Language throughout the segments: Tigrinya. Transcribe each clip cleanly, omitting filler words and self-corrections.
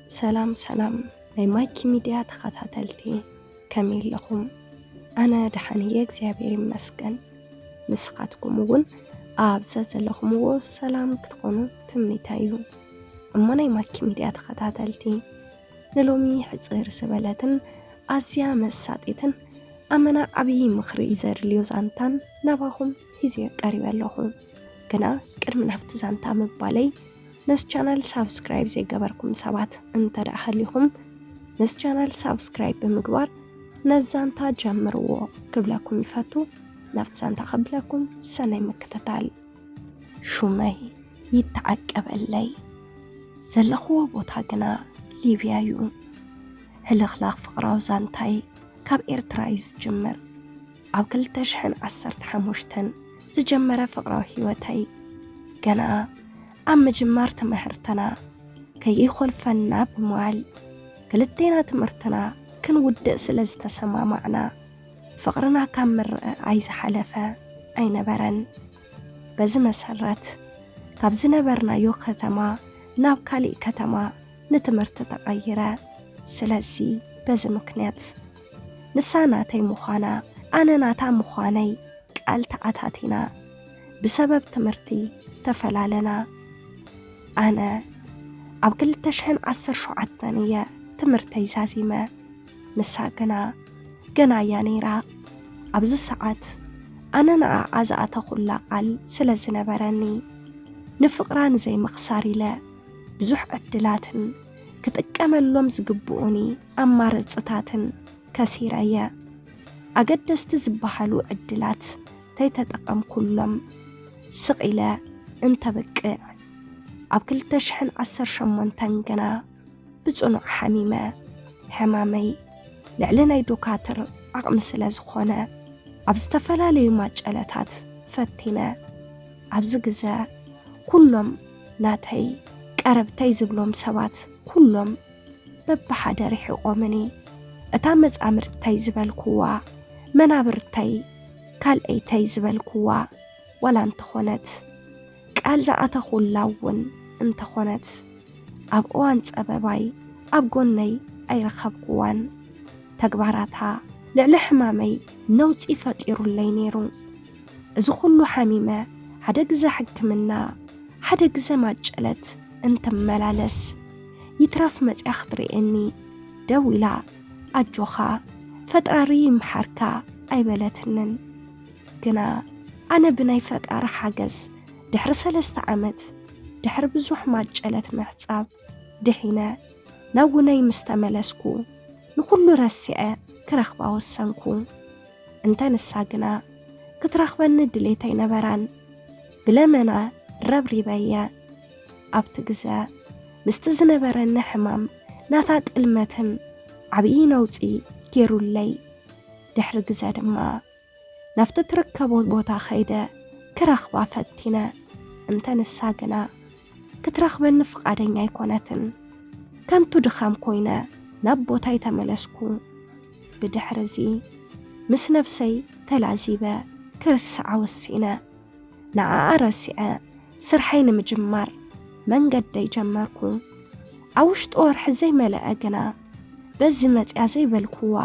سلام ናይ ማይኪ ሚድያ ተኸታተልቲ ከመይ ኣለኹም? ኣነ ድሓንየ እግዚአብሔር ይመስገን። ንስኻትኩም እውን ኣብ ዘለኹምዎ ሰላም ክትኾኑ ትምኒተዩ። እሞ ናይ ማይኪ ሚድያ ተኸታተልቲ ንሎሚ ሕፅር ዝበለትን ኣዝያ መሳጢትን ኣመና ዓብዪ ምኽሪ ዘድልዮ ዛንታን ናባኹም ሒዘ ቀሪበ ኣለኹ። ግና ቅድሚ ናብቲ ዛንታ ምባለይ ነስ ቻናል ሳብስክራይብ ዘይገበርኩም ሰባት እንተዳኸሊኹም ነስ ቻናል ሳብስክራይብ ብምግባር ነዛንታ ጀምርዎ ክብለኩም ይፈቱ። ናብቲ ዛንታ ኸብለኩም ሰናይ ምክትታል። ሹመይ ይተዓቀበለይ ዘለኽዎ ቦታ ግና ሊብያ እዩ። ህልኽላኽ ፍቕራዊ ዛንታይ ካብ ኤርትራ ዝጅምር ኣብ 2015 ዝጀመረ ፍቕራዊ ህይወተይ ገና ኣብ ምጅማር ትምህርትና ከይኾልፈና ብምዋል ክልቴና ትምህርትና ክንውድእ ስለ ዝተሰማማዕና ፍቕርና ካብ ምርአ ኣይዝሓለፈ ኣይነበረን። በዚ መሰረት ካብ ዝነበርናዮ ከተማ ናብ ካሊእ ከተማ ንትምህርቲ ተቐይረ። ስለዚ በዚ ምክንያት ንሳ ናተይ ምዃና ኣነ ናታ ምዃነይ ቃል ተኣታቲና ብሰበብ ትምህርቲ ተፈላለና። ኣነ ኣብ 2017 እየ ትምህርተይ ዛዚመ። ንሳ ገና እያ ነይራ። ኣብዚ ሰዓት ኣነ ንዓዓ ዝኣተኹላ ቃል ስለ ዝነበረኒ ንፍቕራ ንዘይምኽሳር ኢለ ብዙሕ ዕድላትን ክጥቀመሎም ዝግብኡኒ ኣማራፅታትን ከሲረየ። ኣገደስቲ ዝበሃሉ ዕድላት ተይተጠቐምኩሎም ስቕ ኢለ እንተብቅዕ ኣብ 2018 ገና ብጽኑዕ ሓሚመ። ሕማመይ ልዕሊ ናይ ዶካትር ዓቕሚ ስለ ዝኾነ ኣብ ዝተፈላለዩ ማጨለታት ፈቲነ። ኣብዚ ግዜ ኩሎም ናተይ ቀረብተይ ዝብሎም ሰባት ኩሎም በብሓደ ርሒቖምኒ። እታ መጻምርተይ ዝበልክዋ መናብርተይ ካልአይተይ ዝበልክዋ ዋላ እንተኾነት ቃል ዝኣተኹላ እውን እንተኾነት ኣብ እዋን ፀበባይ ኣብ ጎነይ ኣይረኸብክዋን። ተግባራታ ልዕሊ ሕማመይ ነውፂ ፈጢሩለይ ነይሩ። እዚ ኩሉ ሓሚመ ሓደ ግዜ ሕክምና ሓደ ግዜ ማጨለት እንተመላለስ ይትረፍ መፅያ ክትርእየኒ ደው ኢላ ኣጆኻ ፈጣሪ ይምሓርካ ኣይበለትንን። ግና ኣነ ብናይ ፈጣሪ ሓገዝ ድሕሪ 3 ዓመት ድሕሪ ብዙሕ ማጨለት ምሕፃብ ድሒነ ናብ ውነይ ምስ ተመለስኩ ንኹሉ ረሲዐ ክረኽባ ወሰንኩ። እንተ ንሳ ግና ክትረኽበኒ ድሌት ኣይነበራን። ብለመና ረብሪበየ። ኣብቲ ግዜ ምስቲ ዝነበረኒ ሕማም ናታ ጥልመትን ዓብዪ ነውፂ ገይሩለይ። ድሕሪ ግዜ ድማ ናብቲ ትርከቦ ቦታ ኸይደ ክረኽባ ፈቲነ። እንተ ንሳ ግና ክትረኽበኒ ፍቓደኛ ኣይኮነትን። ከንቱ ድኻም ኮይነ ናብ ቦታይ ተመለስኩ። ብድሕሪዚ ምስ ነብሰይ ተላዚበ ክርስዓ ወሲነ። ንዓዓ ረሲዐ ስርሐይ ንምጅማር መንገደይ ጀመርኩ። ኣብ ውሽጢ ወርሒ ዘይመልአ ግና በዚ መፅያ ዘይበልክዋ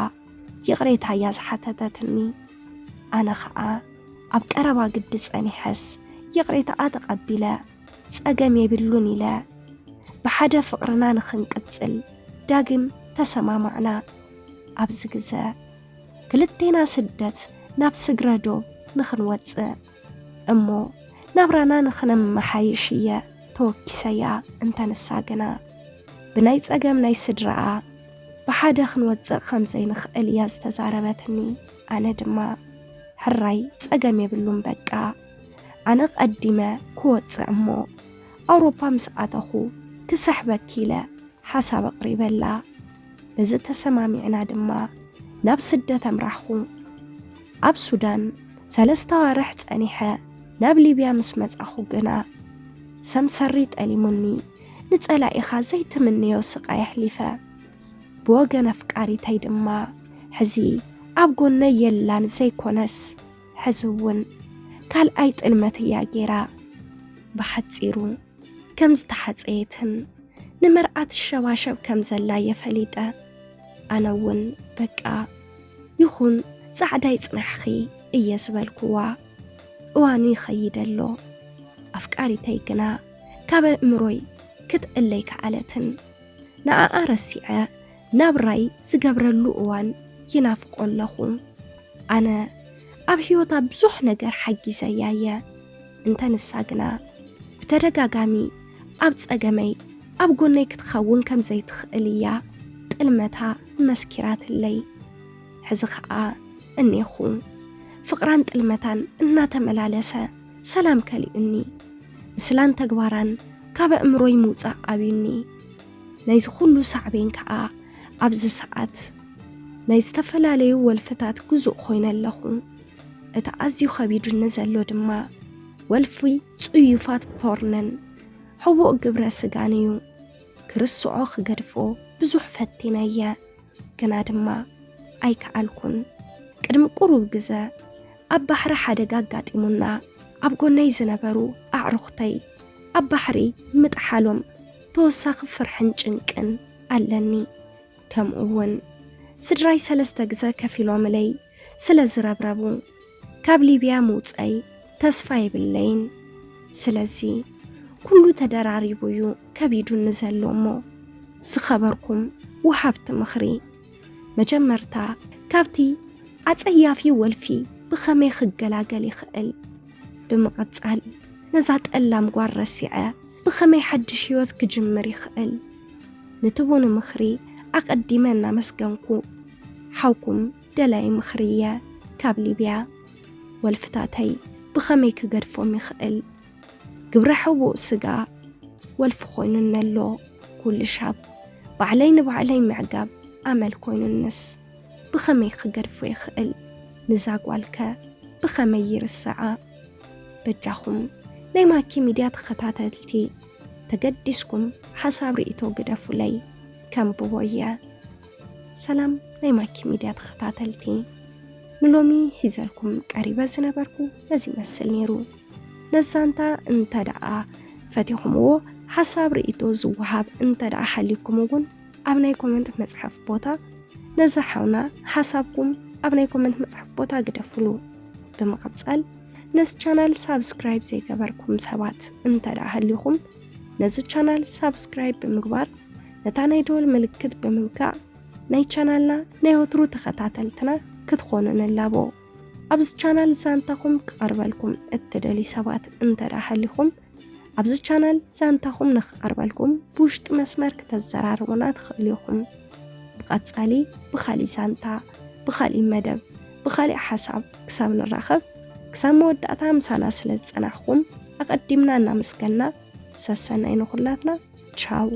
ይቕሬታ እያ ዝሓተተትኒ። ኣነ ኸዓ ኣብ ቀረባ ግዲ ጸኒሐስ ይቕሬታኣ ተቐቢለ ፀገም የብሉን ኢለ ብሓደ ፍቕርና ንኽንቅጽል ዳግም ተሰማማዕና። ኣብዚ ግዜ ክልቴና ስደት ናብ ስግረዶ ንኽንወፅእ እሞ ናብራና ንኽነመሓይሽ እየ ተወኪሰያ። እንተ ንሳ ግና ብናይ ፀገም ናይ ስድራኣ ብሓደ ክንወፅእ ከም ዘይንኽእል እያ ዝተዛረበትኒ። ኣነ ድማ ሕራይ ፀገም የብሉን በቃ ኣነ ቀዲመ ክወፅእ እሞ ኣውሮፓ ምስ ኣተኹ ክስሕበኪ ኢለ ሓሳብ ኣቕሪበላ። በዚ ተሰማሚዕና ድማ ናብ ስደት ኣምራሕኹ። ኣብ ሱዳን 3 ኣዋርሕ ጸኒሐ ናብ ሊብያ ምስ መጻኹ ግና ሰምሰሪ ጠሊሙኒ ንጸላኢኻ ዘይትምንዮ ስቃይ ኣሕሊፈ። ብወገን ኣፍቃሪተይ ድማ ሕዚ ኣብ ጎነይ የላን ዘይኮነስ ሕዚ እውን ካልኣይ ጥልመት እያ ጌራ። ብሓፂሩ ከም ዝተሓፀየትን نمرأة الشواشب كم زلا يفليتا أنا ون بقى يخون سعداي صنحخي إيسبالكوا واني خيدلو أفكاري تيقنا كابا مروي كتقليك علتن نعا أرسيعة نابراي سقبرلو وان ينافق اللخون أنا أبهيوتا بزوح نجر حقي زيايا انت نساقنا بترقاقامي أبتس أقامي أبقوني كتخون كم زي تخقليا تقلمتها مسكرات اللي حزخاء أني خون فقران تقلمتان إنا تملالسا سلام كالي أني مسلان تقباران كابا أمروي موتا أبيني نايز خلو سعبين كاا أبز ساعات نايز تفلالي والفتات كزو خوين اللخون اتعزيو خبيدو نزلو دما والفي صيوفات بورنن حبو قبرة سقانيو كرسو عوخ قرفو بزوح فتينايا كنا دما أيك عالكون كدم قروب قزا أب بحر حدقا قاتمونا أبقو نيزنا برو أعرختي أب بحري متحالوم توساق فرحن جنكن ألاني كم أون سدراي سلستا قزا كفيلو ملي سلزرابرابو كابلي بيا موت أي تسفاي باللين سلزي كل تدراري بيو كبيدو نزلو مو سخبركم وحبت مخري مجمرتا كابتي عطيافي والفي بخمي خجلاجلي خقل بمقصال نزعت ألام قوار رسيعة بخمي حد شيوث كجمري خقل نتبون مخري أقدمنا مسكنكو حوكم دلاي مخرية كابلي بيا والفتاتي بخمي كقرفو مخقل قبرحو بوسقا والفخوين النلو كل شاب بعلين معقاب عمل كوين النس بخمي خقرفو يخقل نزاق والكا بخمير الساعة بجاخم نيما كيميديات خطاتلتي تقدسكم حساب رئيتو قدفو لي كم بويا سلام نيما كيميديات خطاتلتي نلومي هزالكم قريبا زنباركو لازم مسل نيرو نزانتا انتدعا فتيخمو حساب رئيتو زوهاب انتدعا حليكم وون أبناي كومنت مصحف بوتا نزحونا حسابكم أبناي كومنت مصحف بوتا قدفلو بمقبصال نز channel سابسكرايب زي قبركم سبات انتدعا حليكم نز channel سابسكرايب بمقبار نتاني دول ملكت بموكا ناي channelنا نيوترو تخطاتلتنا كتخونن اللابو أبز channel زانتاكم كقربالكم التدالي سبات انتدعا حليكم أبز channel زانتاكم نخقربالكم بوشت مسمر كتزرار ونادخليكم بقاتسالي بخالي زانتا بخالي مدب بخالي حساب كسام نراخب كسام موداتا مسانا سلز أناخكم أقدمنا نامسكنا سسنا إنو خلاتنا تشاو